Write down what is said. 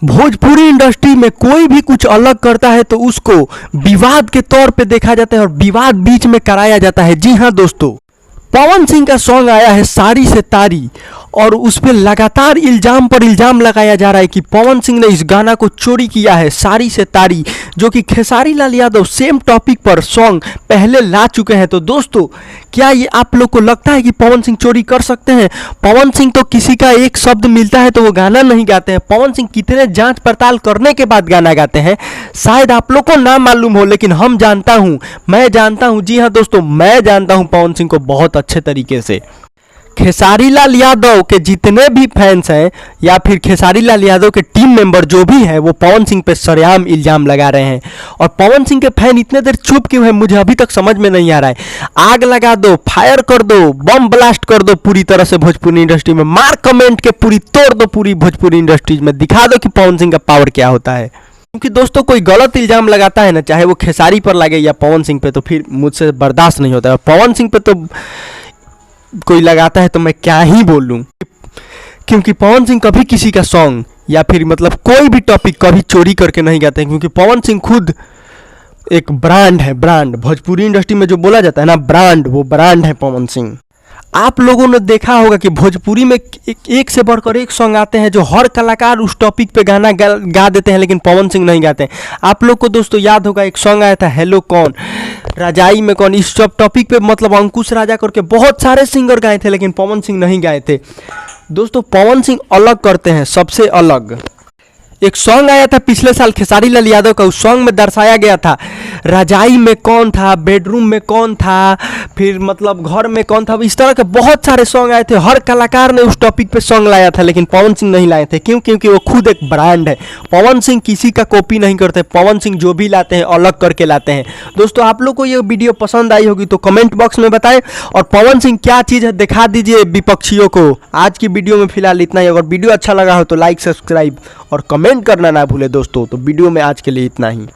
Bhojpuri industry में कोई भी कुछ अलग करता है तो उसको विवाद के तौर पे देखा जाता है और विवाद बीच में कराया जाता है। जी हाँ दोस्तों, पवन सिंह का सॉन्ग आया है सारी से तारी और उस पर लगातार इल्ज़ाम पर इल्ज़ाम लगाया जा रहा है कि पवन सिंह ने इस गाना को चोरी किया है, सारी से तारी, जो कि खेसारी लाल यादव सेम टॉपिक पर सॉन्ग पहले ला चुके हैं। तो दोस्तों, क्या ये आप लोग को लगता है कि पवन सिंह चोरी कर सकते हैं? पवन सिंह तो किसी का एक शब्द मिलता है तो वो गाना नहीं गाते हैं। पवन सिंह कितने जांच पड़ताल करने के बाद गाना गाते हैं, शायद आप लोग को ना मालूम हो, लेकिन हम जानता हूँ, मैं जानता हूँ। जी हाँ दोस्तों, मैं जानता हूँ पवन सिंह को बहुत अच्छे तरीके से। खेसारी लाल यादव के जितने भी फैंस हैं या फिर खेसारी लाल यादव के टीम मेंबर जो भी हैं, वो पवन सिंह पे सरेआम इल्ज़ाम लगा रहे हैं। और पवन सिंह के फैन इतने देर चुप क्यों है, मुझे अभी तक समझ में नहीं आ रहा है। आग लगा दो, फायर कर दो, बम ब्लास्ट कर दो पूरी तरह से भोजपुरी इंडस्ट्री में, मार कमेंट के पूरी तोड़ दो पूरी भोजपुरी इंडस्ट्रीज में, दिखा दो कि पवन सिंह का पावर क्या होता है। क्योंकि दोस्तों, कोई गलत इल्ज़ाम लगाता है ना, चाहे वो खेसारी पर लगे या पवन सिंह पे, तो फिर मुझसे बर्दाश्त नहीं होता है। पवन सिंह पे तो कोई लगाता है तो मैं क्या ही बोलूं, क्योंकि पवन सिंह कभी किसी का सॉन्ग या फिर मतलब कोई भी टॉपिक कभी चोरी करके नहीं गाते हैं। क्योंकि पवन सिंह खुद एक ब्रांड है, ब्रांड भोजपुरी इंडस्ट्री में जो बोला जाता है ना, ब्रांड, वो ब्रांड है पवन सिंह। आप लोगों ने देखा होगा कि भोजपुरी में एक से बढ़कर एक सॉन्ग आते हैं जो हर कलाकार उस टॉपिक पे गाना गा देते हैं, लेकिन पवन सिंह नहीं गाते हैं। आप लोग को दोस्तों याद होगा, एक सॉन्ग आया था हेलो कौन, रजाई में कौन, इस सब टॉपिक पे मतलब अंकुश राजा करके बहुत सारे सिंगर गाए थे, लेकिन पवन सिंह नहीं गाए थे। दोस्तों, पवन सिंह अलग करते हैं, सबसे अलग। एक सॉन्ग आया था पिछले साल खेसारी लाल यादव का, उस सॉन्ग में दर्शाया गया था रजाई में कौन था, बेडरूम में कौन था, फिर मतलब घर में कौन था, इस तरह के बहुत सारे सॉन्ग आए थे। हर कलाकार ने उस टॉपिक पे सॉन्ग लाया था, लेकिन पवन सिंह नहीं लाए थे। क्यों? क्योंकि वो खुद एक ब्रांड है। पवन सिंह किसी का कॉपी नहीं करते, पवन सिंह जो भी लाते हैं अलग करके लाते हैं। दोस्तों, आप लोग को ये वीडियो पसंद आई होगी तो कमेंट बॉक्स में बताएं, और पवन सिंह क्या चीज़ है दिखा दीजिए विपक्षियों को। आज की वीडियो में फिलहाल इतना ही। अगर वीडियो अच्छा लगा हो तो लाइक, सब्सक्राइब और कमेंट करना ना भूले दोस्तों। तो वीडियो में आज के लिए इतना ही।